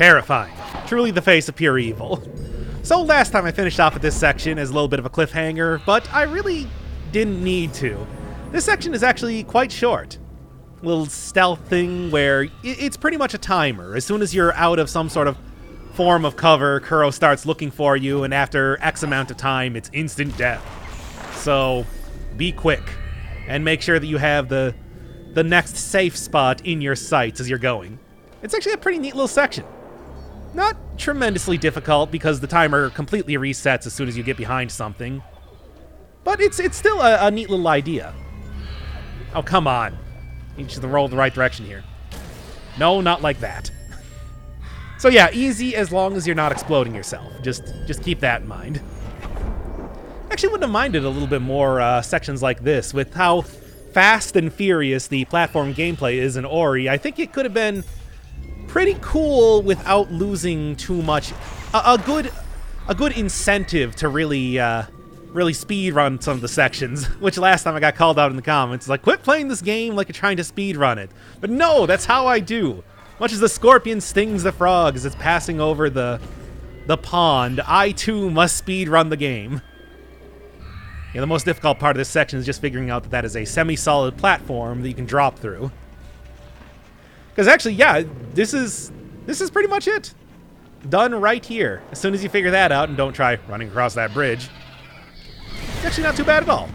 Terrifying. Truly the face of pure evil. So last time I finished off with this section as a little bit of a cliffhanger, but I really didn't need to. This section is actually quite short. Little stealth thing where it's pretty much a timer. As soon as you're out of some sort of form of cover, Kuro starts looking for you, and after X amount of time, it's instant death. So be quick, and make sure that you have the next safe spot in your sights as you're going. It's actually a pretty neat little section. Not tremendously difficult because the timer completely resets as soon as you get behind something. But it's still a neat little idea. Oh, come on. You should roll the right direction here. No, not like that. So yeah, easy as long as you're not exploding yourself. Just keep that in mind. Actually wouldn't have minded a little bit more sections like this. With how fast and furious the platform gameplay is in Ori, I think it could have been pretty cool without losing too much. A good incentive to really speed run some of the sections, which last time I got called out in the comments. Like, quit playing this game like you're trying to speed run it. But no, that's how I do. Much as the scorpion stings the frog as it's passing over the pond, I too must speed run the game. Yeah, the most difficult part of this section is just figuring out that that is a semi-solid platform that you can drop through. Because actually, yeah, this is pretty much it. Done right here. As soon as you figure that out and don't try running across that bridge, it's actually not too bad at all.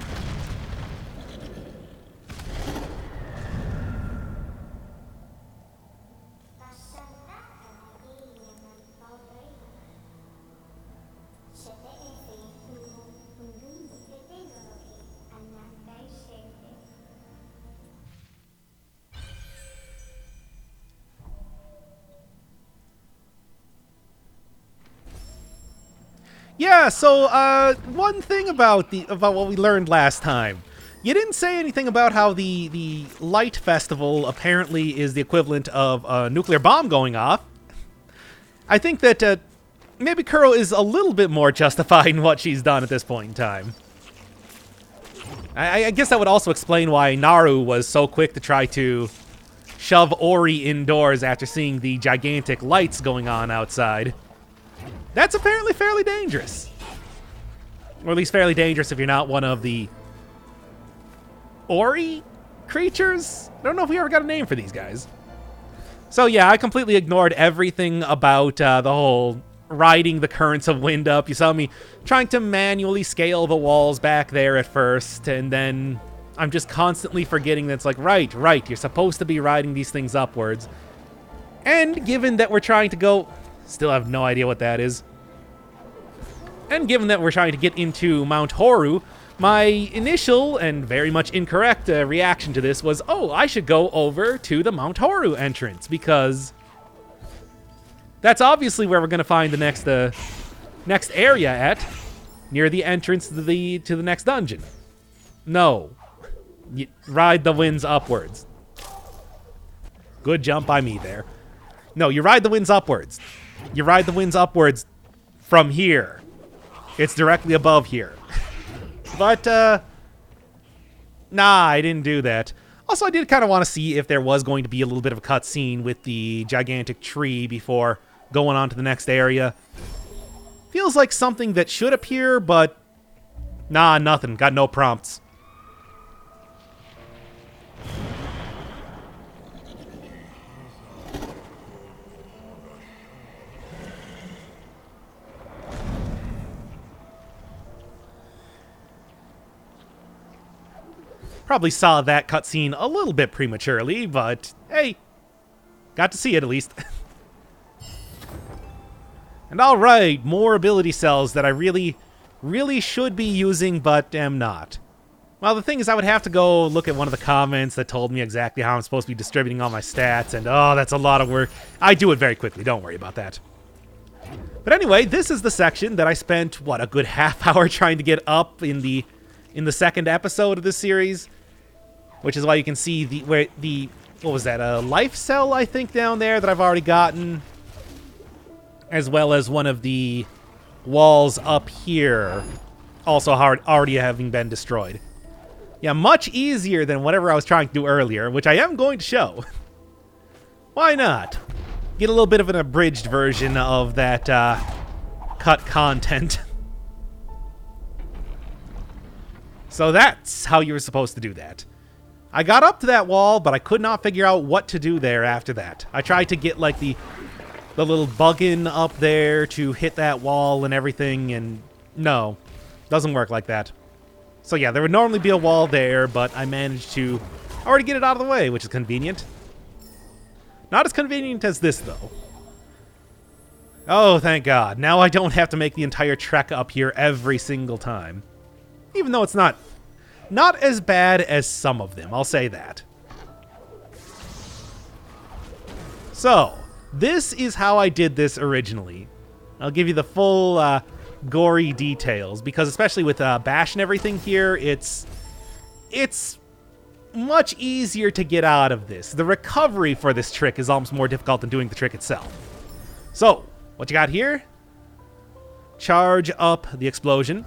Yeah, so one thing about what we learned last time. You didn't say anything about how the Light Festival apparently is the equivalent of a nuclear bomb going off. I think that maybe Kuro is a little bit more justified in what she's done at this point in time. I guess that would also explain why Naru was so quick to try to shove Ori indoors after seeing the gigantic lights going on outside. That's apparently fairly dangerous. Or at least fairly dangerous if you're not one of the Ori creatures? I don't know if we ever got a name for these guys. So yeah, I completely ignored everything about the whole riding the currents of wind up. You saw me trying to manually scale the walls back there at first, and then I'm just constantly forgetting that it's like, right, you're supposed to be riding these things upwards. And given that we're trying to go... Still have no idea what that is. And given that we're trying to get into Mount Horu, my initial and very much incorrect reaction to this was, oh, I should go over to the Mount Horu entrance, because that's obviously where we're going to find the next area at, near the entrance to the next dungeon. No. You ride the winds upwards. Good jump by me there. No, you ride the winds upwards. You ride the winds upwards from here. It's directly above here. But, nah, I didn't do that. Also, I did kind of want to see if there was going to be a little bit of a cutscene with the gigantic tree before going on to the next area. Feels like something that should appear, but nah, nothing. Got no prompts. Probably saw that cutscene a little bit prematurely, but hey, got to see it at least. And alright, more ability cells that I really should be using, but am not. Well, the thing is, I would have to go look at one of the comments that told me exactly how I'm supposed to be distributing all my stats, and oh, that's a lot of work. I do it very quickly, don't worry about that. But anyway, this is the section that I spent, what, a good half hour trying to get up in the second episode of this series. Which is why you can see what was that, a life cell, I think, down there that I've already gotten. As well as one of the walls up here, also already having been destroyed. Yeah, much easier than whatever I was trying to do earlier, which I am going to show. Why not? get a little bit of an abridged version of that cut content. So that's how you were supposed to do that. I got up to that wall, but I could not figure out what to do there after that. I tried to get, like, the little bug-in up there to hit that wall and everything, and no, doesn't work like that. So yeah, there would normally be a wall there, but I managed to already get it out of the way, which is convenient. Not as convenient as this, though. Oh, thank God. Now I don't have to make the entire trek up here every single time. Even though it's not as bad as some of them, I'll say that. So, this is how I did this originally. I'll give you the full gory details, because especially with Bash and everything here, it's much easier to get out of this. The recovery for this trick is almost more difficult than doing the trick itself. So, what you got here? Charge up the explosion.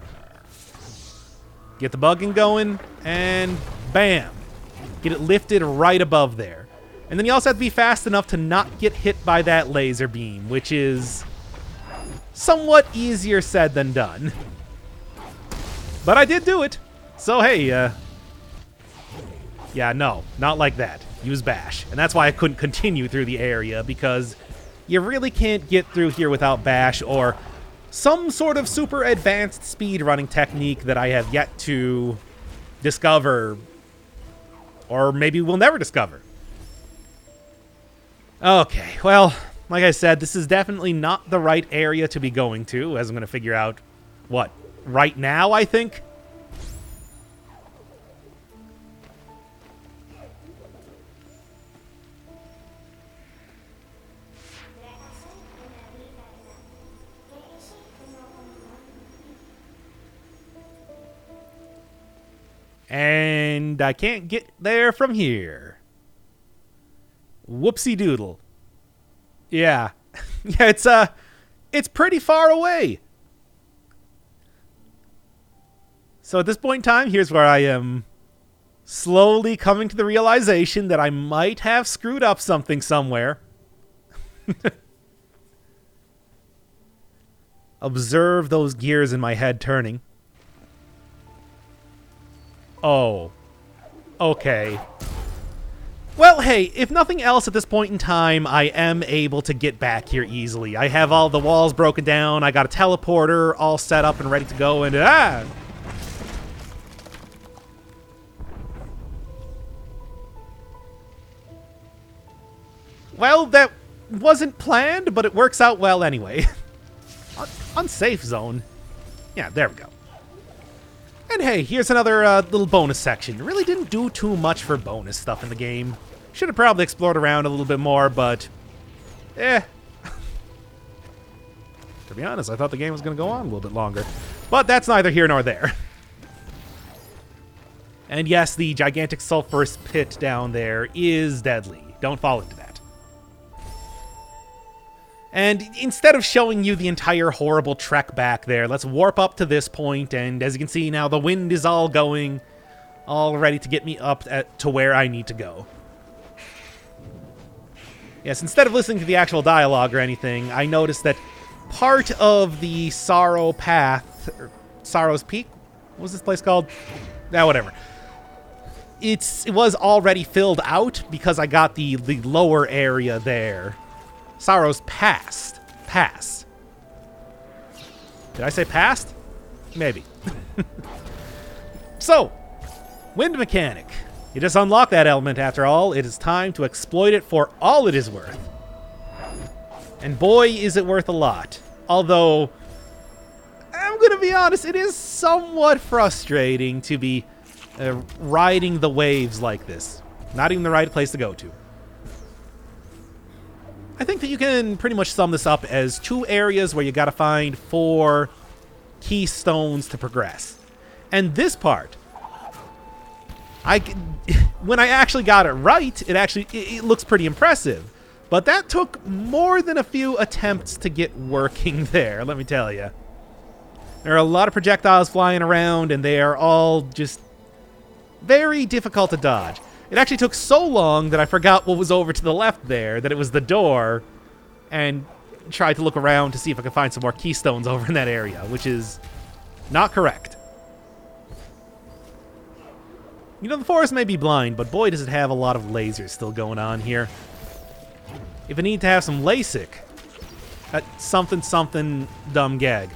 Get the bug-in going, and bam. Get it lifted right above there. And then you also have to be fast enough to not get hit by that laser beam, which is somewhat easier said than done. But I did do it. So, hey, yeah, no, not like that. Use Bash. And that's why I couldn't continue through the area, because you really can't get through here without Bash or some sort of super advanced speedrunning technique that I have yet to discover, or maybe we'll never discover. Okay, well, like I said, this is definitely not the right area to be going to, as I'm going to figure out, what, right now, I think? And I can't get there from here. Whoopsie doodle. Yeah. Yeah, it's pretty far away. So at this point in time, here's where I am slowly coming to the realization that I might have screwed up something somewhere. Observe those gears in my head turning. Oh. Okay. Well, hey, if nothing else at this point in time, I am able to get back here easily. I have all the walls broken down, I got a teleporter all set up and ready to go, and well, that wasn't planned, but it works out well anyway. Unsafe zone. Yeah, there we go. And hey, here's another little bonus section. Really didn't do too much for bonus stuff in the game. Should have probably explored around a little bit more, but to be honest, I thought the game was going to go on a little bit longer. But that's neither here nor there. And yes, the gigantic sulfurous pit down there is deadly. Don't fall into that. And instead of showing you the entire horrible trek back there, let's warp up to this point, and as you can see now, the wind is all going, all ready to get me up to where I need to go. Yes, instead of listening to the actual dialogue or anything, I noticed that part of the Sorrow Path, or Sorrow's Peak, what was this place called? Whatever. It was already filled out because I got the lower area there. Sorrow's Pass. Did I say past? Maybe. So, wind mechanic. You just unlock that element after all. It is time to exploit it for all it is worth. And boy, is it worth a lot. Although, I'm going to be honest, it is somewhat frustrating to be riding the waves like this. Not even the right place to go to. I think that you can pretty much sum this up as 2 areas where you gotta find 4 keystones to progress. And this part, when I actually got it right, it looks pretty impressive. But that took more than a few attempts to get working there, let me tell you. There are a lot of projectiles flying around, and they are all just very difficult to dodge. It actually took so long that I forgot what was over to the left there, that it was the door, and tried to look around to see if I could find some more keystones over in that area, which is not correct. You know, the forest may be blind, but boy does it have a lot of lasers still going on here. If I need to have some LASIK, something dumb gag.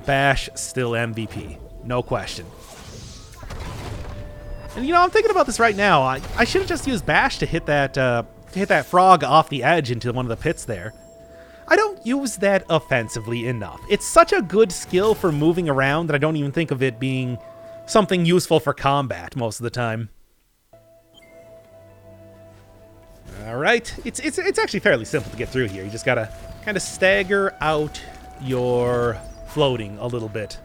Bash still MVP, no question. And you know, I'm thinking about this right now. I should have just used Bash to hit that frog off the edge into one of the pits there. I don't use that offensively enough. It's such a good skill for moving around that I don't even think of it being something useful for combat most of the time. All right, it's actually fairly simple to get through here. You just gotta kind of stagger out your floating a little bit.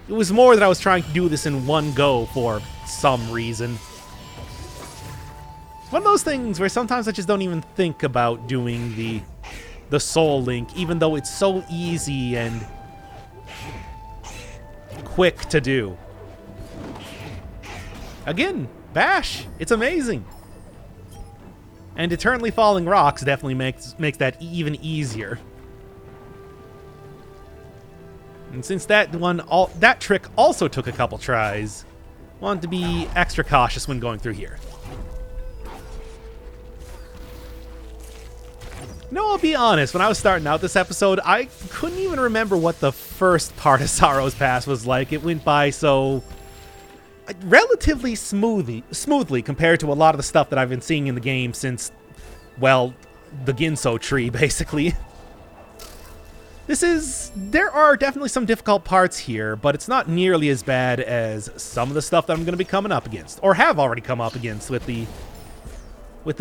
It was more that I was trying to do this in one go for some reason. It's one of those things where sometimes I just don't even think about doing the soul link, even though it's so easy and quick to do. Again, Bash, it's amazing. And Eternally Falling Rocks definitely makes that even easier. And since that trick also took a couple tries, I want to be extra cautious when going through here. No, I'll be honest, when I was starting out this episode, I couldn't even remember what the first part of Sorrow's Pass was like. It went by so relatively smoothly compared to a lot of the stuff that I've been seeing in the game since, well, the Ginso tree, basically. There are definitely some difficult parts here, but it's not nearly as bad as some of the stuff that I'm going to be coming up against, or have already come up against with the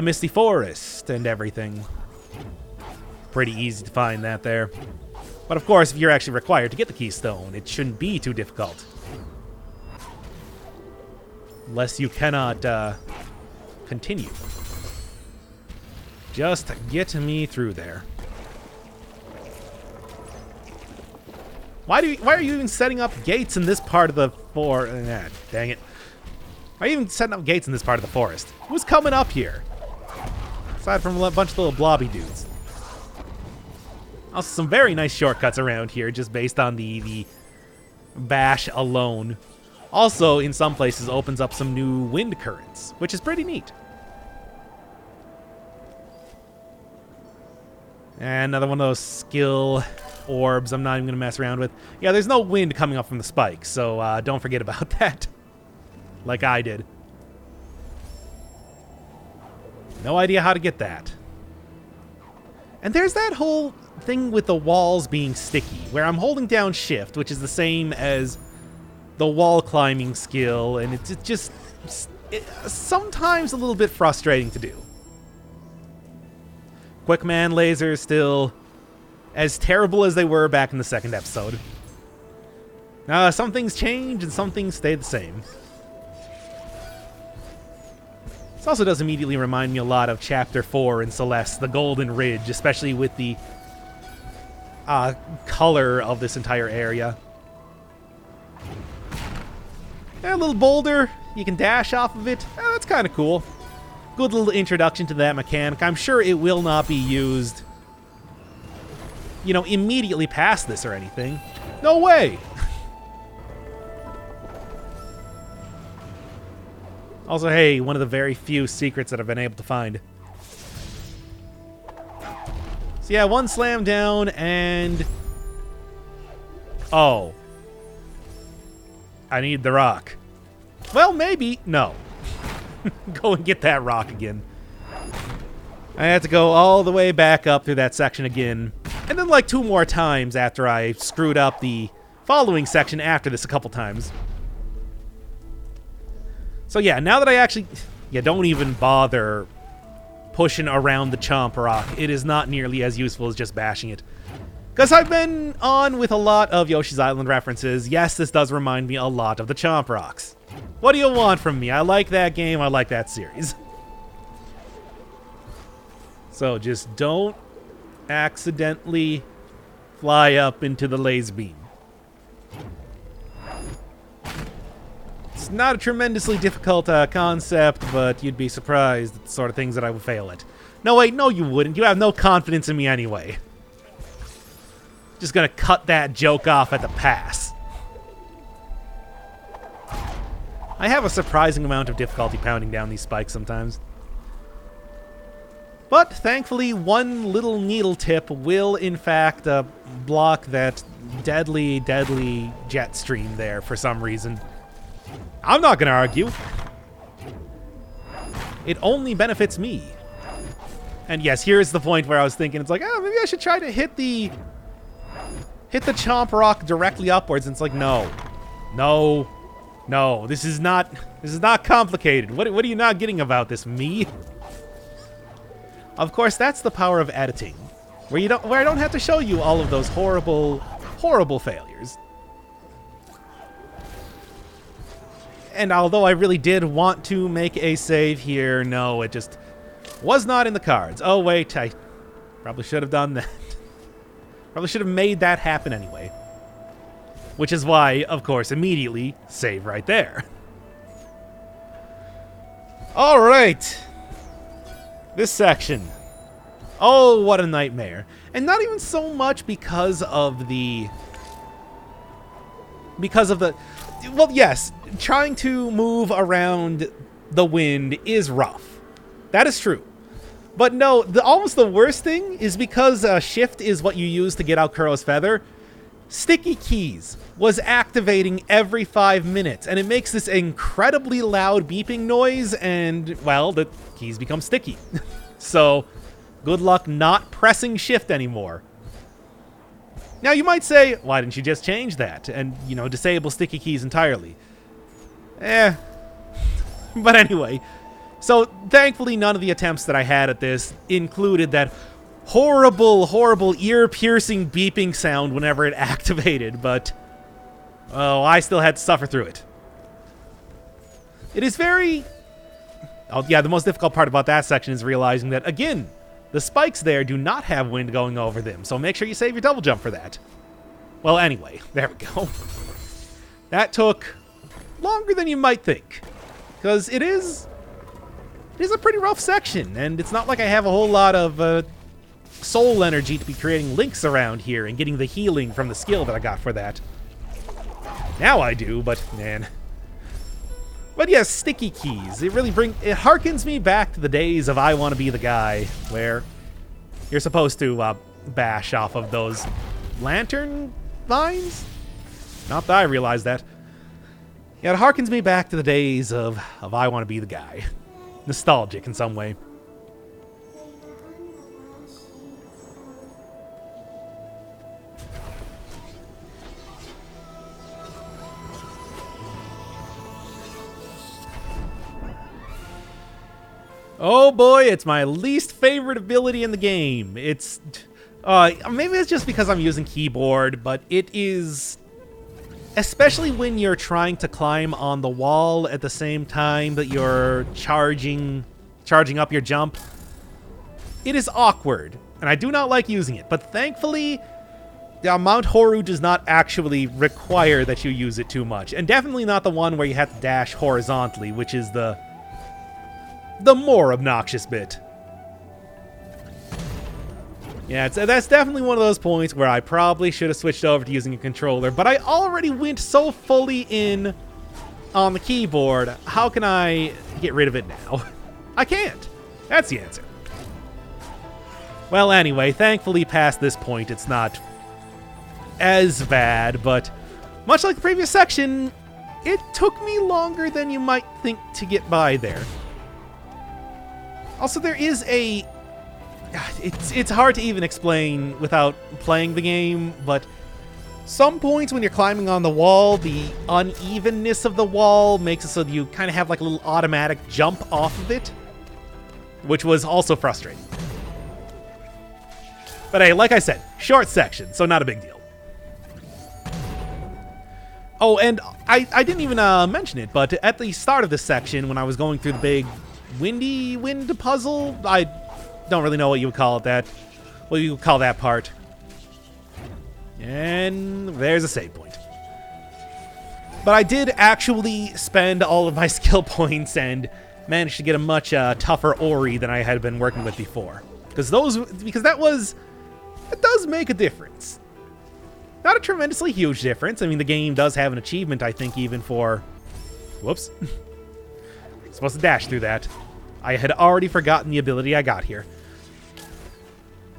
Misty Forest and everything. Pretty easy to find that there. But of course, if you're actually required to get the keystone, it shouldn't be too difficult. Unless you cannot continue. Just get me through there. Why are you even setting up gates in this part of the dang it. Why are you even setting up gates in this part of the forest? Who's coming up here? Aside from a bunch of little blobby dudes. Also, some very nice shortcuts around here, just based on the Bash alone. Also, in some places, opens up some new wind currents, which is pretty neat. And another one of those skill orbs I'm not even going to mess around with. Yeah, there's no wind coming up from the spikes, so don't forget about that. Like I did. No idea how to get that. And there's that whole thing with the walls being sticky, where I'm holding down shift, which is the same as the wall climbing skill, and it's just sometimes a little bit frustrating to do. Quick man lasers still as terrible as they were back in the second episode. Some things change and some things stay the same. This also does immediately remind me a lot of Chapter 4 in Celeste, the Golden Ridge, especially with the color of this entire area. A little boulder, you can dash off of it. That's kind of cool. Good little introduction to that mechanic. I'm sure it will not be used, you know, immediately past this or anything. No way! Also, hey, one of the very few secrets that I've been able to find. So yeah, one slam down and... oh. I need the rock. Well, maybe. No. Go and get that rock again. I had to go all the way back up through that section again. And then like 2 more times after I screwed up the following section after this a couple times. So yeah, now that I actually... yeah, don't even bother pushing around the Chomp Rock. It is not nearly as useful as just bashing it. Because I've been on with a lot of Yoshi's Island references. Yes, this does remind me a lot of the Chomp Rocks. What do you want from me? I like that game. I like that series. So just don't accidentally fly up into the laser beam. It's not a tremendously difficult concept, but you'd be surprised at the sort of things that I would fail at. No, wait, no you wouldn't. You have no confidence in me anyway. Just gonna cut that joke off at the pass. I have a surprising amount of difficulty pounding down these spikes sometimes. But thankfully, one little needle tip will, in fact, block that deadly, deadly jet stream there for some reason. I'm not going to argue. It only benefits me. And yes, here's the point where I was thinking, it's like, oh, maybe I should try to hit the chomp rock directly upwards. And it's like, no. No. No, this is not complicated. What are you not getting about this, me? Of course, that's the power of editing, where I don't have to show you all of those horrible, horrible failures. And although I really did want to make a save here, no, it just was not in the cards. Oh wait, I probably should have done that. Probably should have made that happen anyway. Which is why, of course, immediately save right there. All right. This section. Oh, what a nightmare. And not even so much because of the... Well, yes, trying to move around the wind is rough. That is true. But no, almost the worst thing is because shift is what you use to get out Kuro's feather. Sticky keys was activating every 5 minutes, and it makes this incredibly loud beeping noise, and, well, the keys become sticky. So, good luck not pressing shift anymore. Now, you might say, why didn't you just change that and, you know, disable sticky keys entirely? But anyway, so thankfully none of the attempts that I had at this included that horrible, horrible ear-piercing beeping sound whenever it activated, but, oh, I still had to suffer through it. It is very... Oh, yeah, the most difficult part about that section is realizing that, again, the spikes there do not have wind going over them, so make sure you save your double jump for that. Well, anyway, there we go. That took longer than you might think, because it is a pretty rough section, and it's not like I have a whole lot of soul energy to be creating links around here and getting the healing from the skill that I got for that. Now I do, but man. But yes, sticky keys. It harkens me back to the days of I Want to Be the Guy, where you're supposed to bash off of those lantern vines? Not that I realized that. Yeah, it harkens me back to the days of I Want to Be the Guy. Nostalgic in some way. Oh boy, it's my least favorite ability in the game. It's... maybe it's just because I'm using keyboard, but it is... Especially when you're trying to climb on the wall at the same time that you're charging up your jump. It is awkward, and I do not like using it, but thankfully... Mount Horu does not actually require that you use it too much, and definitely not the one where you have to dash horizontally, which is the more obnoxious bit. Yeah, that's definitely one of those points where I probably should have switched over to using a controller, but I already went so fully in on the keyboard. How can I get rid of it now? I can't. That's the answer. Well, anyway, thankfully past this point, it's not as bad, but much like the previous section, it took me longer than you might think to get by there. Also, there is a... It's hard to even explain without playing the game, but some points when you're climbing on the wall, the unevenness of the wall makes it so that you kind of have like a little automatic jump off of it, which was also frustrating. But hey, like I said, short section, so not a big deal. Oh, and I didn't even mention it, but at the start of this section, when I was going through the big wind puzzle, I don't really know what you would call it what you would call that part. And there's a save point. But I did actually spend all of my skill points and managed to get a much tougher Ori than I had been working with before. Because that does make a difference. Not a tremendously huge difference. I mean, the game does have an achievement, I think, even for... Whoops. Supposed to dash through that. I had already forgotten the ability I got here.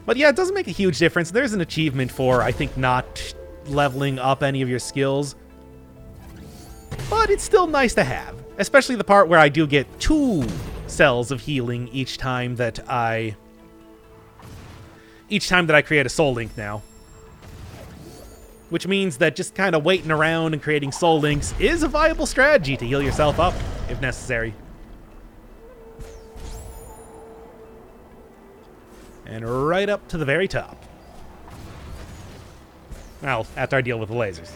But yeah, it doesn't make a huge difference. There's an achievement for, I think, not leveling up any of your skills. But it's still nice to have. Especially the part where I do get 2 cells of healing each time that I create a soul link now. Which means that just kind of waiting around and creating soul links is a viable strategy to heal yourself up, if necessary. And right up to the very top. Well, after I deal with the lasers.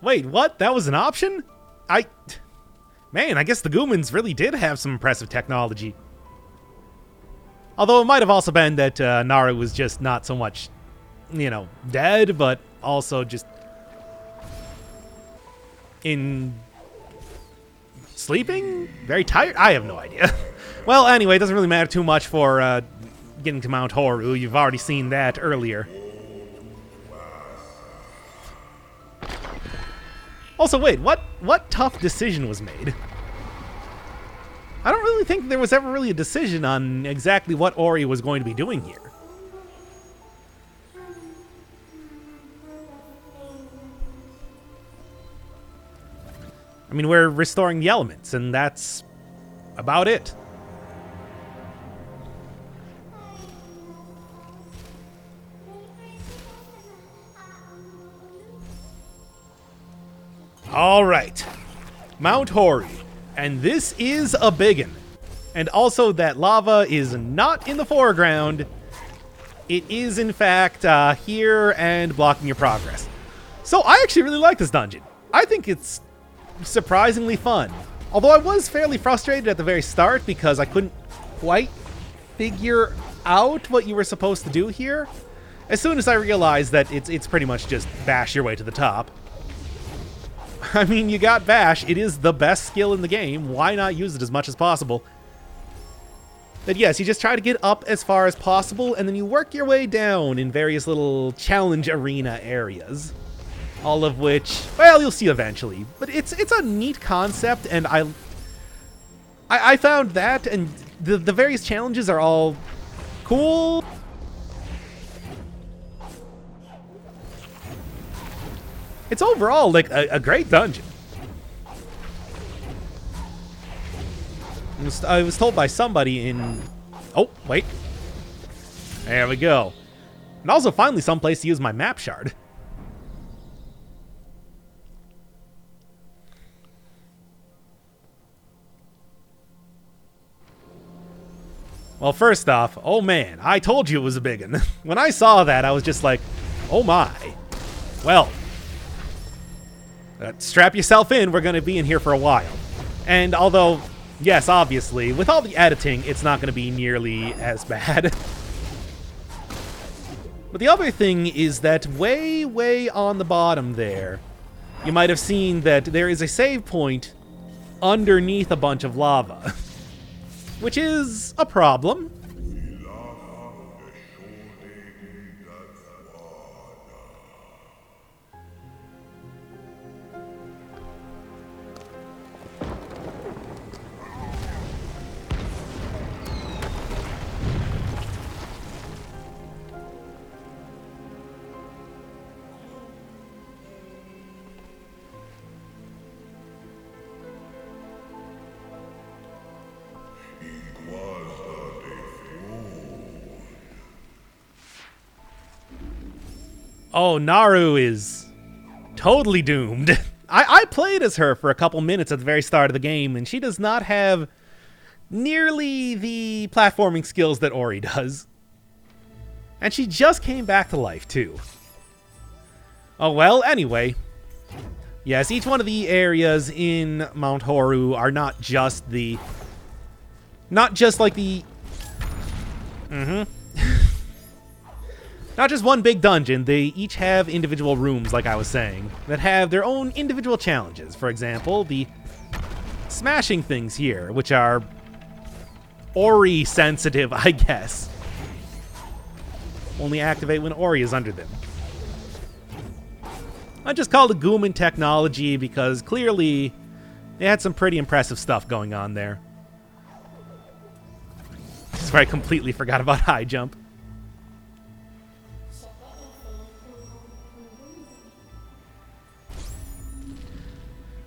Wait, what? That was an option? Man, I guess the Goomans really did have some impressive technology. Although it might have also been that Naru was just not so much, dead, but also just in sleeping? Very tired? I have no idea. Well, anyway, it doesn't really matter too much for getting to Mount Horu. You've already seen that earlier. Also, wait, what tough decision was made? I don't really think there was ever really a decision on exactly what Ori was going to be doing here. I mean, we're restoring the elements, and that's about it. All right, Mount Horu, and this is a biggin. And also that lava is not in the foreground. It is, in fact, here and blocking your progress. So I actually really like this dungeon. I think it's surprisingly fun. Although I was fairly frustrated at the very start because I couldn't quite figure out what you were supposed to do here. As soon as I realized that it's pretty much just bash your way to the top. I mean, you got bash. It is the best skill in the game. Why not use it as much as possible? But yes, you just try to get up as far as possible, and then you work your way down in various little challenge arena areas. All of which, well, you'll see eventually. But it's a neat concept, and I found that and the various challenges are all cool. It's overall like a great dungeon. I was told by somebody in... Oh, wait. There we go. And also finally someplace to use my map shard. Well, first off, oh man, I told you it was a big one. When I saw that, I was just like, oh my. Well, strap yourself in, we're going to be in here for a while. And although, yes, obviously, with all the editing, it's not going to be nearly as bad. But the other thing is that way, way on the bottom there, you might have seen that there is a save point underneath a bunch of lava. Which is a problem. Oh, Naru is totally doomed. I played as her for a couple minutes at the very start of the game, and she does not have nearly the platforming skills that Ori does. And she just came back to life, too. Oh, well, anyway. Yes, each one of the areas in Mount Horu are not just like the... Not just one big dungeon, they each have individual rooms, like I was saying, that have their own individual challenges. For example, the smashing things here, which are Ori sensitive, I guess. Only activate when Ori is under them. I just called it Gooman technology because clearly they had some pretty impressive stuff going on there. This is where I completely forgot about high jump.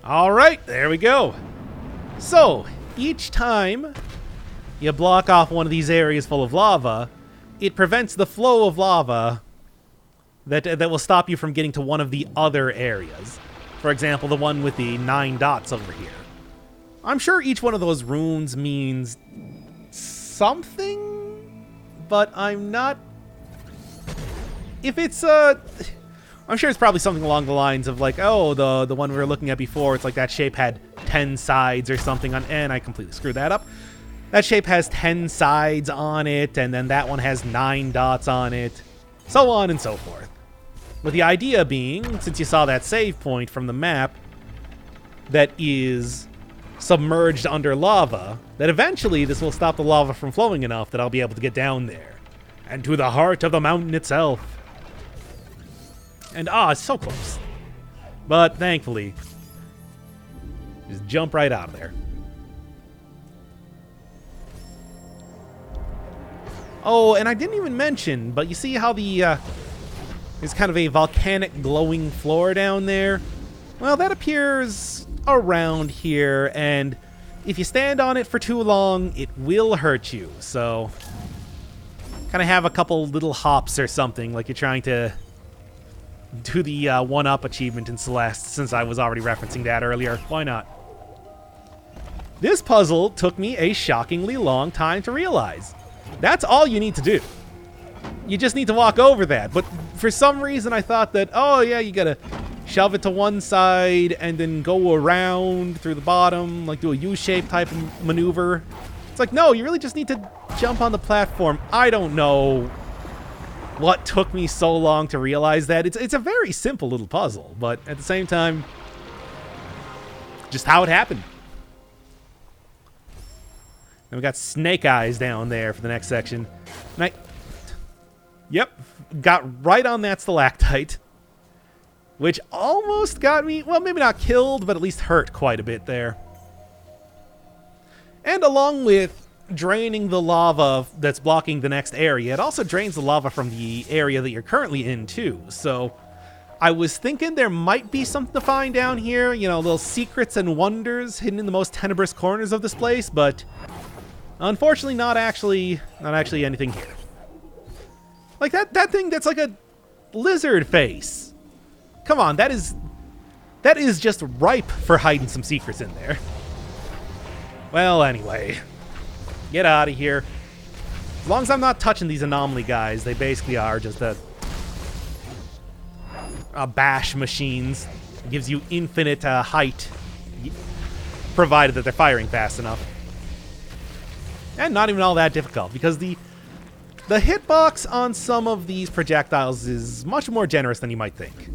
Alright, there we go. So, each time you block off one of these areas full of lava, it prevents the flow of lava that will stop you from getting to one of the other areas. For example, the one with the 9 dots over here. I'm sure each one of those runes means something, but I'm not... If it's I'm sure it's probably something along the lines of like, oh, the one we were looking at before, it's like that shape had 10 sides or something on, and I completely screwed that up. That shape has 10 sides on it, and then that one has 9 dots on it, so on and so forth. With the idea being, since you saw that save point from the map that is submerged under lava, that eventually this will stop the lava from flowing enough that I'll be able to get down there. And to the heart of the mountain itself. And it's so close. But thankfully, just jump right out of there. Oh, and I didn't even mention, but you see how there's kind of a volcanic glowing floor down there? Well, that appears around here, and if you stand on it for too long, it will hurt you. So, kind of have a couple little hops or something, like you're trying to do the 1-up achievement in Celeste, since I was already referencing that earlier. Why not? This puzzle took me a shockingly long time to realize. That's all you need to do. You just need to walk over that. But for some reason I thought that, oh yeah, you gotta shove it to one side and then go around through the bottom, like do a U-shape type of maneuver. It's like, no, you really just need to jump on the platform. I don't know what took me so long to realize that. It's a very simple little puzzle, but at the same time, just how it happened. And we got Snake Eyes down there for the next section. And yep, got right on that stalactite, which almost got me, well, maybe not killed, but at least hurt quite a bit there. And along with draining the lava that's blocking the next area, it also drains the lava from the area that you're currently in, too. So I was thinking there might be something to find down here, you know, little secrets and wonders hidden in the most tenebrous corners of this place, but unfortunately not actually anything here. Like that thing that's like a lizard face. Come on, that is just ripe for hiding some secrets in there. Well, anyway, get out of here. As long as I'm not touching these anomaly guys, they basically are just a bash machines. It gives you infinite height, provided that they're firing fast enough. And not even all that difficult, because the hitbox on some of these projectiles is much more generous than you might think.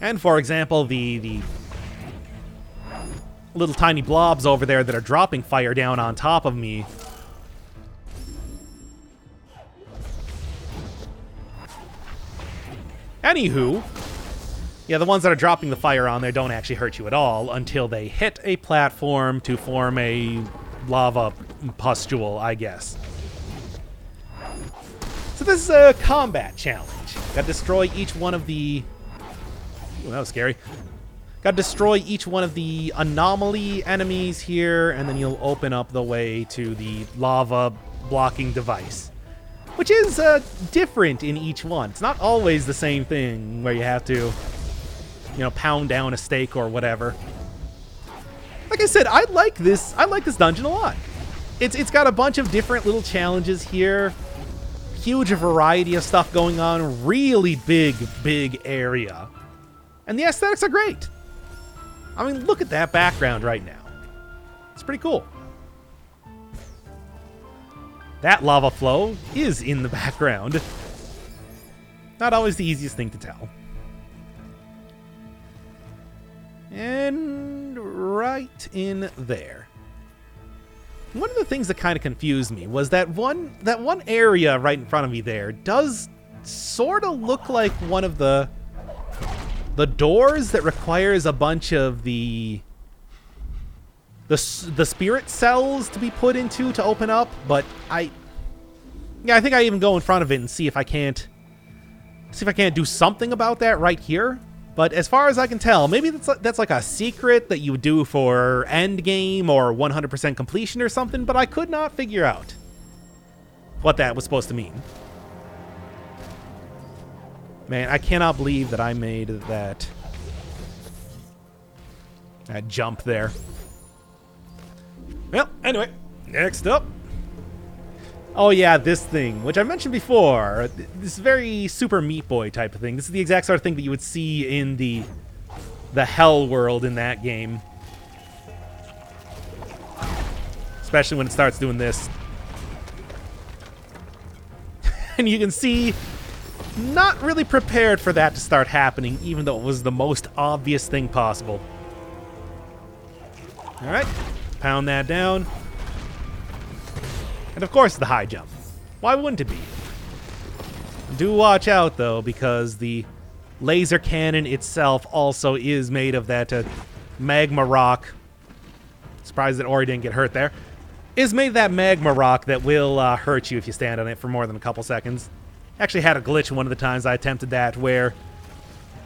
And for example, the little tiny blobs over there that are dropping fire down on top of me. Anywho, yeah, the ones that are dropping the fire on there don't actually hurt you at all until they hit a platform to form a lava pustule, I guess. So this is a combat challenge. Gotta destroy each one of the... Ooh, that was scary. Gotta destroy each one of the anomaly enemies here, and then you'll open up the way to the lava blocking device. Which is different in each one. It's not always the same thing where you have to, you know, pound down a stake or whatever. Like I said, I like this dungeon a lot. It's got a bunch of different little challenges here. Huge variety of stuff going on. Really big area. And the aesthetics are great. I mean, look at that background right now. It's pretty cool. That lava flow is in the background. Not always the easiest thing to tell. And right in there. One of the things that kind of confused me was that one area right in front of me there does sort of look like one of the doors that requires a bunch of the spirit cells to be put into to open up, but I think I even go in front of it and see if I can't do something about that right here. But as far as I can tell, maybe that's like a secret that you would do for end game or 100% completion or something, but I could not figure out what that was supposed to mean. Man, I cannot believe that I made that jump there. Well, anyway, next up. Oh yeah, this thing, which I mentioned before. This very Super Meat Boy type of thing. This is the exact sort of thing that you would see in the Hell world in that game. Especially when it starts doing this. And you can see, not really prepared for that to start happening, even though it was the most obvious thing possible. Alright, pound that down. And of course the high jump. Why wouldn't it be? Do watch out though, because the laser cannon itself also is made of that magma rock. Surprised that Ori didn't get hurt there. Is made of that magma rock that will hurt you if you stand on it for more than a couple seconds. Actually had a glitch one of the times I attempted that where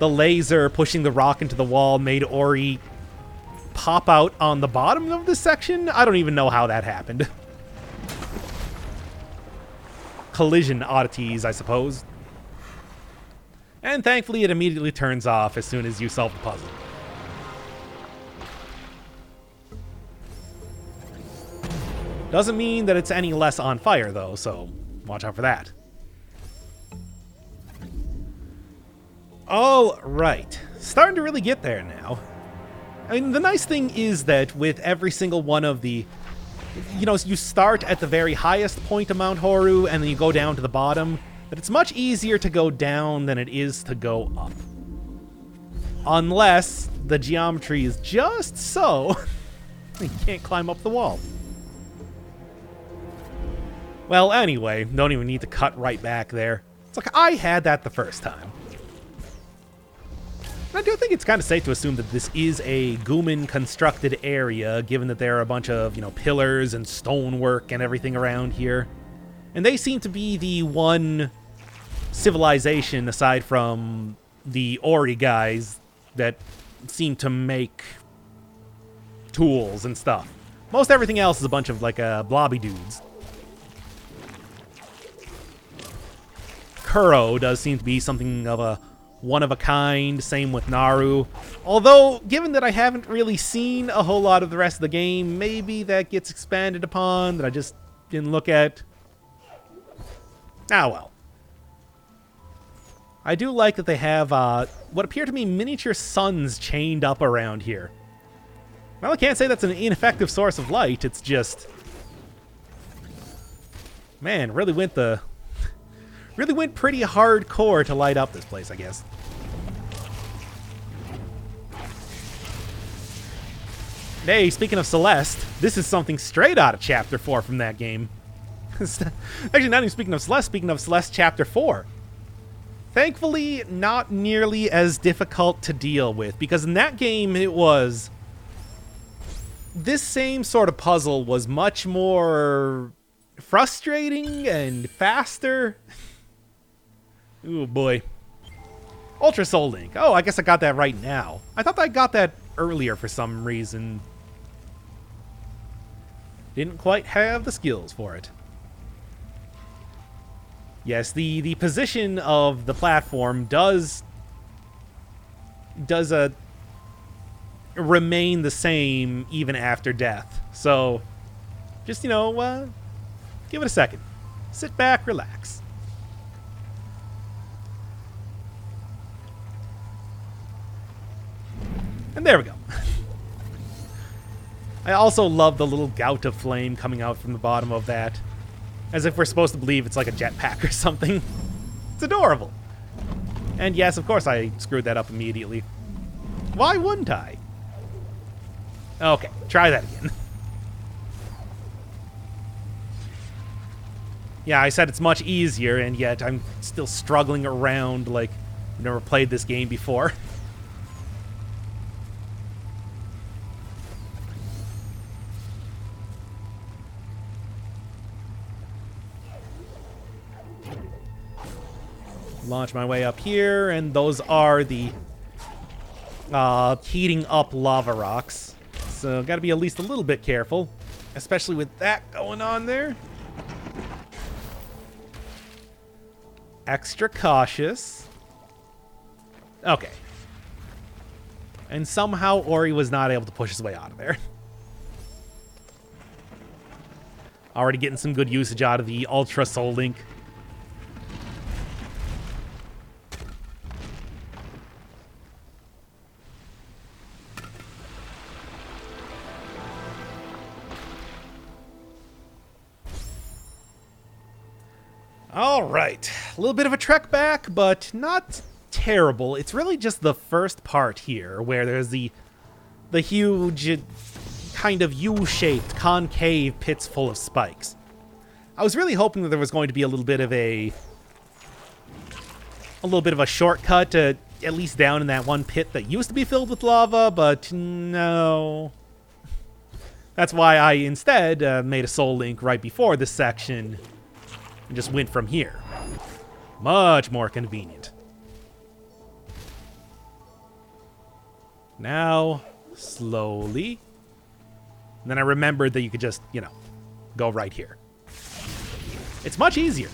the laser pushing the rock into the wall made Ori pop out on the bottom of this section. I don't even know how that happened. Collision oddities, I suppose. And thankfully it immediately turns off as soon as you solve the puzzle. Doesn't mean that it's any less on fire though, so watch out for that. All right, starting to really get there now. I mean, the nice thing is that with every single one of the, you know, you start at the very highest point of Mount Horu and then you go down to the bottom, but it's much easier to go down than it is to go up. Unless the geometry is just so you can't climb up the wall. Well, anyway, don't even need to cut right back there. It's like I had that the first time. I do think it's kind of safe to assume that this is a Gooman-constructed area, given that there are a bunch of, pillars and stonework and everything around here. And they seem to be the one civilization, aside from the Ori guys, that seem to make tools and stuff. Most everything else is a bunch of, blobby dudes. Kuro does seem to be something of a one-of-a-kind, same with Naru. Although, given that I haven't really seen a whole lot of the rest of the game, maybe that gets expanded upon, that I just didn't look at. Ah, well. I do like that they have what appear to be miniature suns chained up around here. Well, I can't say that's an ineffective source of light, it's just... Man, really went pretty hardcore to light up this place, I guess. Hey, speaking of Celeste, this is something straight out of Chapter 4 from that game. Actually, not even speaking of Celeste Chapter 4. Thankfully, not nearly as difficult to deal with, because in that game it was... This same sort of puzzle was much more frustrating and faster. Ooh, boy. Ultra Soul Link. Oh, I guess I got that right now. I thought I got that earlier for some reason. Didn't quite have the skills for it. Yes, the position of the platform does remain the same even after death. So, just, give it a second. Sit back, relax. And there we go. I also love the little gout of flame coming out from the bottom of that. As if we're supposed to believe it's like a jetpack or something. It's adorable. And yes, of course I screwed that up immediately. Why wouldn't I? Okay, try that again. Yeah, I said it's much easier, and yet I'm still struggling around like I've never played this game before. Launch my way up here, and those are the heating up lava rocks. So gotta be at least a little bit careful, especially with that going on there. Extra cautious. Okay. And somehow Ori was not able to push his way out of there. Already getting some good usage out of the Ultra Soul Link. All right, a little bit of a trek back, but not terrible. It's really just the first part here where there's the huge kind of U-shaped concave pits full of spikes. I was really hoping that there was going to be a little bit of a shortcut to at least down in that one pit that used to be filled with lava, but no. That's why I instead made a Soul Link right before this section and just went from here. Much more convenient. Now, slowly. And then I remembered that you could just, go right here. It's much easier.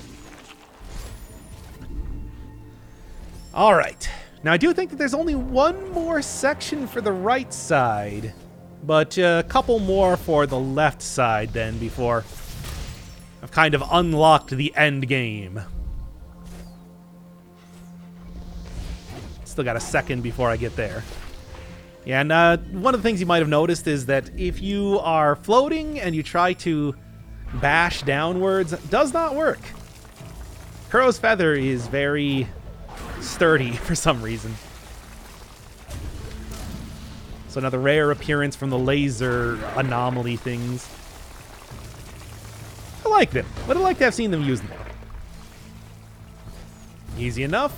All right. Now, I do think that there's only one more section for the right side, but a couple more for the left side then before I've kind of unlocked the end game. Still got a second before I get there. Yeah, and one of the things you might have noticed is that if you are floating and you try to bash downwards, it does not work. Kuro's feather is very sturdy for some reason. So another rare appearance from the laser anomaly things. I like them. Would have liked to have seen them use them. Easy enough.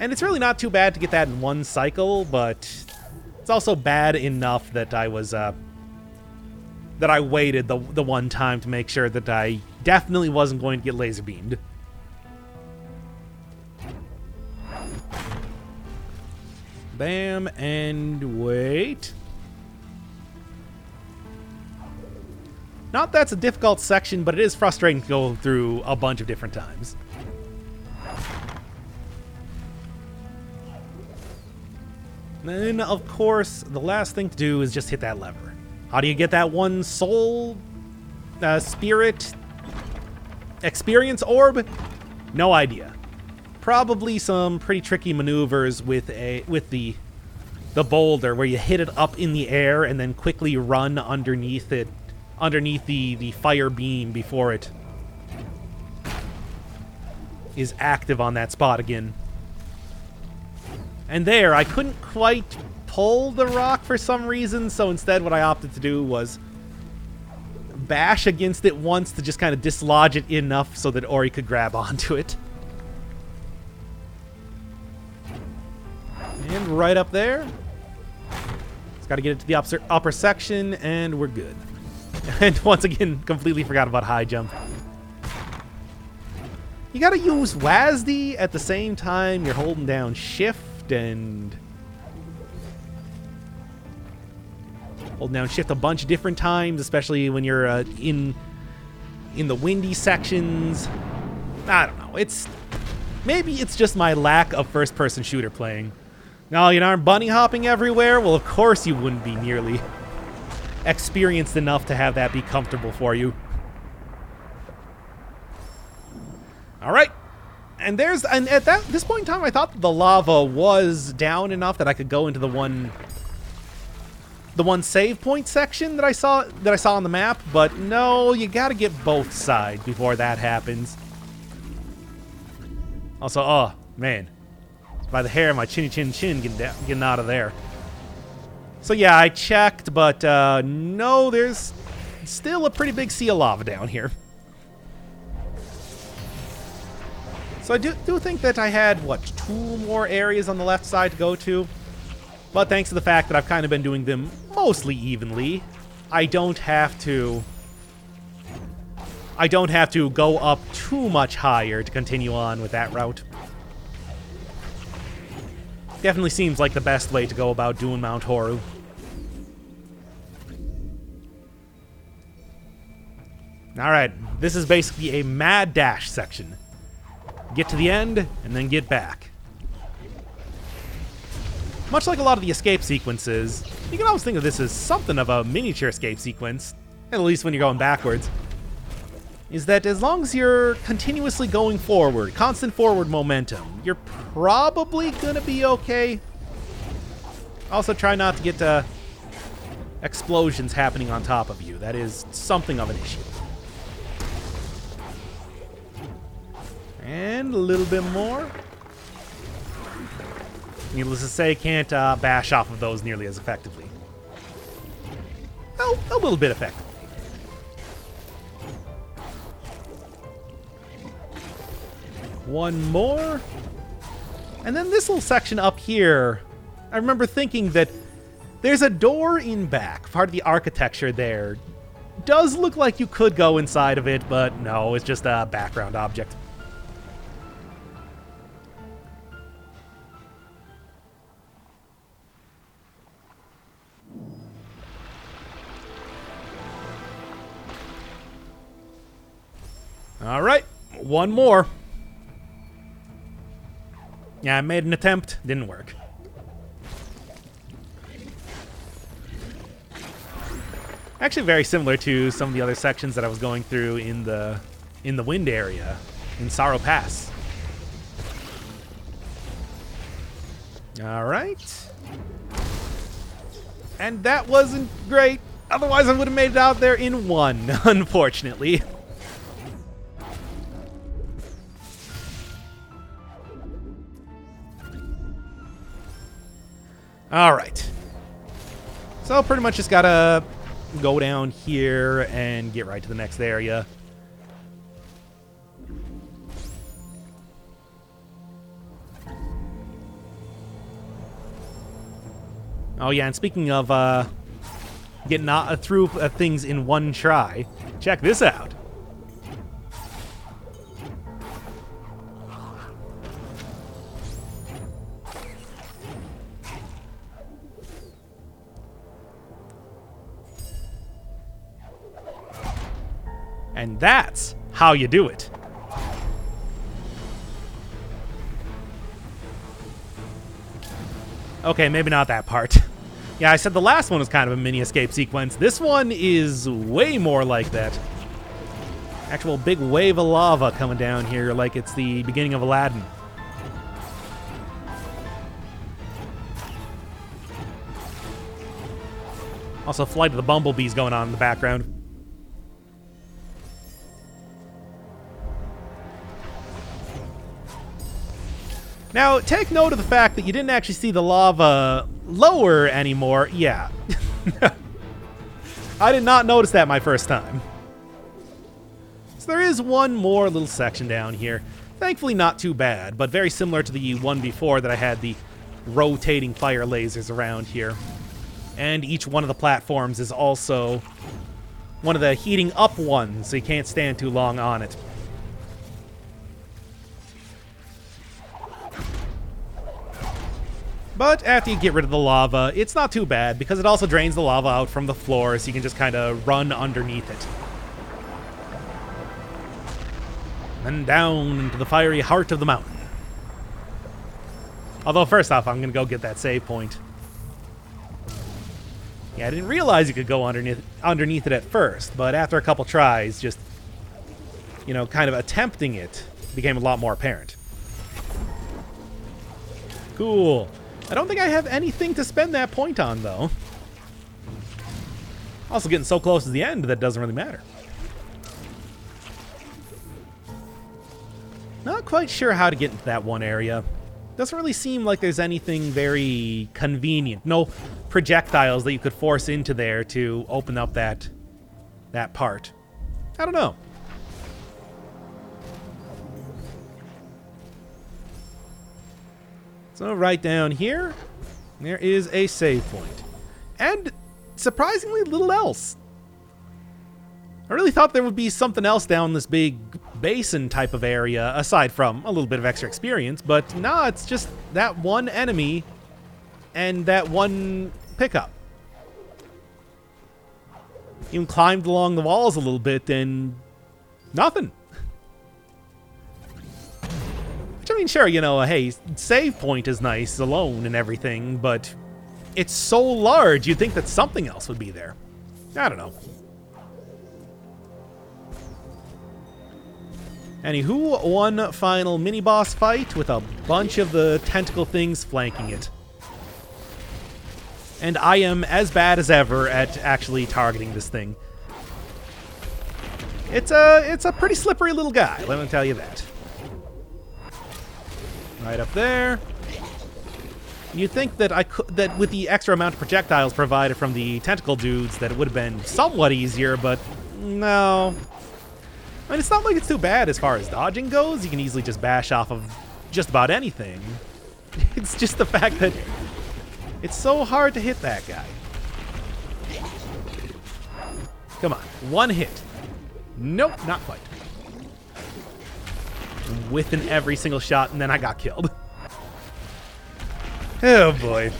And it's really not too bad to get that in one cycle, but it's also bad enough that I was, that I waited the one time to make sure that I definitely wasn't going to get laser beamed. Bam, and wait. Not that's a difficult section, but it is frustrating to go through a bunch of different times. Then, of course, the last thing to do is just hit that lever. How do you get that one soul, spirit, experience orb? No idea. Probably some pretty tricky maneuvers with the boulder, where you hit it up in the air and then quickly run underneath it, underneath the fire beam before it is active on that spot again. And there, I couldn't quite pull the rock for some reason, so instead what I opted to do was bash against it once to just kind of dislodge it enough so that Ori could grab onto it. And right up there. Just got to get it to the upper section, and we're good. And once again, completely forgot about high jump. You got to use WASD at the same time you're holding down shift and holding down shift a bunch of different times, especially when you're in the windy sections. I don't know. Maybe it's just my lack of first-person shooter playing. No, you aren't bunny hopping everywhere? Well, of course you wouldn't be nearly experienced enough to have that be comfortable for you. All right. And at this point in time, I thought the lava was down enough that I could go into the one save point section that I saw on the map, but no, you got to get both sides before that happens. Also, oh man, by the hair of my chinny chin chin getting out of there. So yeah, I checked, but no, there's still a pretty big sea of lava down here. So I do think that I had, what, 2 more areas on the left side to go to. But thanks to the fact that I've kind of been doing them mostly evenly, I don't have to go up too much higher to continue on with that route. Definitely seems like the best way to go about doing Mount Horu. Alright, this is basically a mad dash section. Get to the end, and then get back. Much like a lot of the escape sequences, you can always think of this as something of a miniature escape sequence, at least when you're going backwards. Is that as long as you're continuously going forward, constant forward momentum, you're probably gonna be okay. Also, try not to get explosions happening on top of you. That is something of an issue. And a little bit more. Needless to say, can't bash off of those nearly as effectively. Well, a little bit effectively. One more. And then this little section up here, I remember thinking that there's a door in back. Part of the architecture there does look like you could go inside of it, but no, it's just a background object. All right, one more. Yeah, I made an attempt, didn't work. Actually very similar to some of the other sections that I was going through in the wind area in Sorrow Pass. All right. And that wasn't great. Otherwise I would have made it out there in one, unfortunately. All right. So pretty much just gotta go down here and get right to the next area. Oh yeah, and speaking of getting through things in one try, check this out. And that's how you do it. Okay, maybe not that part. Yeah, I said the last one was kind of a mini escape sequence. This one is way more like that. Actual big wave of lava coming down here like it's the beginning of Aladdin. Also, Flight of the Bumblebees going on in the background. Now, take note of the fact that you didn't actually see the lava lower anymore. Yeah. I did not notice that my first time. So there is one more little section down here. Thankfully not too bad, but very similar to the one before that I had the rotating fire lasers around here. And each one of the platforms is also one of the heating up ones, so you can't stand too long on it. But after you get rid of the lava, it's not too bad, because it also drains the lava out from the floor, so you can just kind of run underneath it. And down into the fiery heart of the mountain. Although, first off, I'm going to go get that save point. Yeah, I didn't realize you could go underneath it at first, but after a couple tries, just, you know, kind of attempting it became a lot more apparent. Cool. I don't think I have anything to spend that point on, though. Also getting so close to the end that doesn't really matter. Not quite sure how to get into that one area. Doesn't really seem like there's anything very convenient. No projectiles that you could force into there to open up that part. I don't know. So right down here, there is a save point. And surprisingly little else. I really thought there would be something else down this big basin type of area, aside from a little bit of extra experience, but nah, it's just that one enemy and that one pickup. Even climbed along the walls a little bit and nothing. Which, I mean, sure, you know, hey, save point is nice alone and everything, but it's so large, you'd think that something else would be there. I don't know. Anywho, one final mini-boss fight with a bunch of the tentacle things flanking it. And I am as bad as ever at actually targeting this thing. It's a pretty slippery little guy, let me tell you that. Right up there. You'd think that that with the extra amount of projectiles provided from the tentacle dudes that it would have been somewhat easier, but no. I mean, it's not like it's too bad as far as dodging goes. You can easily just bash off of just about anything. It's just the fact that it's so hard to hit that guy. Come on, one hit. Nope, not quite. Within every single shot, and then I got killed. Oh boy.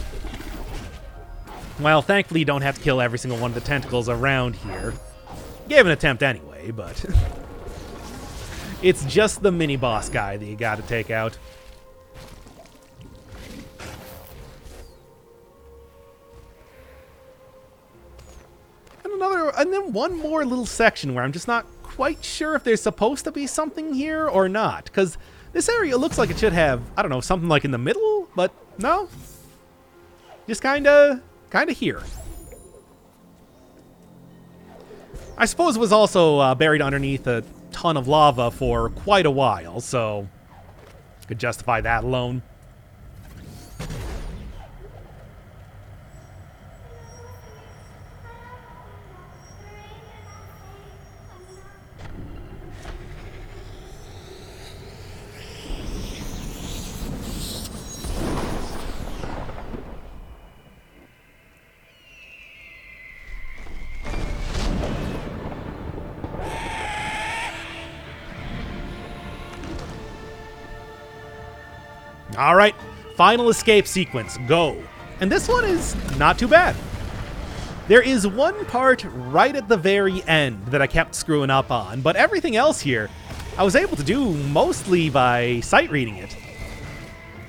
Well, thankfully you don't have to kill every single one of the tentacles around here. Gave an attempt anyway, but it's just the mini-boss guy that you gotta take out. And then one more little section where I'm just not quite sure if there's supposed to be something here or not, because this area looks like it should have, I don't know, something like in the middle, but no. Just kinda here. I suppose it was also buried underneath a ton of lava for quite a while, so could justify that alone. All right, final escape sequence, go. And this one is not too bad. There is one part right at the very end that I kept screwing up on, but everything else here I was able to do mostly by sight reading it.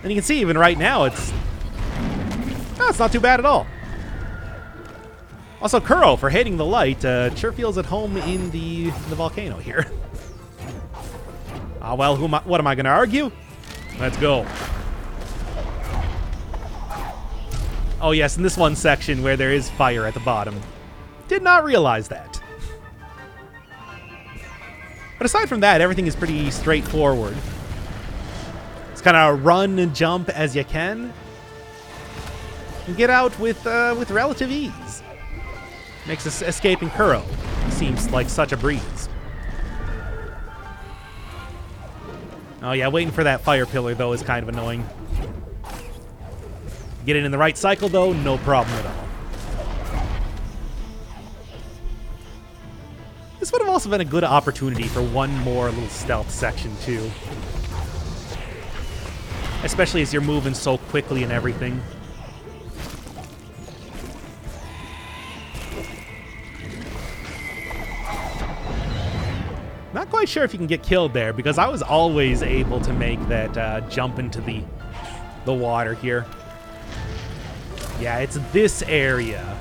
And you can see even right now it's not too bad at all. Also, Kuro, for hating the light, sure feels at home in the volcano here. Ah, well, what am I going to argue? Let's go. Oh, yes, in this one section where there is fire at the bottom. Did not realize that. But aside from that, everything is pretty straightforward. It's kind of run and jump as you can. And get out with relative ease. Makes escaping Kuro seems like such a breeze. Oh yeah, waiting for that fire pillar, though, is kind of annoying. Get it in the right cycle, though, no problem at all. This would have also been a good opportunity for one more little stealth section, too. Especially as you're moving so quickly and everything. Not quite sure if you can get killed there, because I was always able to make that jump into the water here. Yeah, it's this area.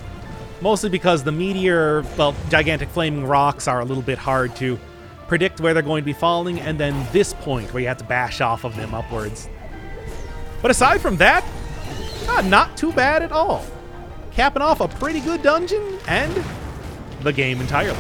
Mostly because the meteor, well, gigantic flaming rocks are a little bit hard to predict where they're going to be falling, and then this point where you have to bash off of them upwards. But aside from that, not too bad at all. Capping off a pretty good dungeon and the game entirely.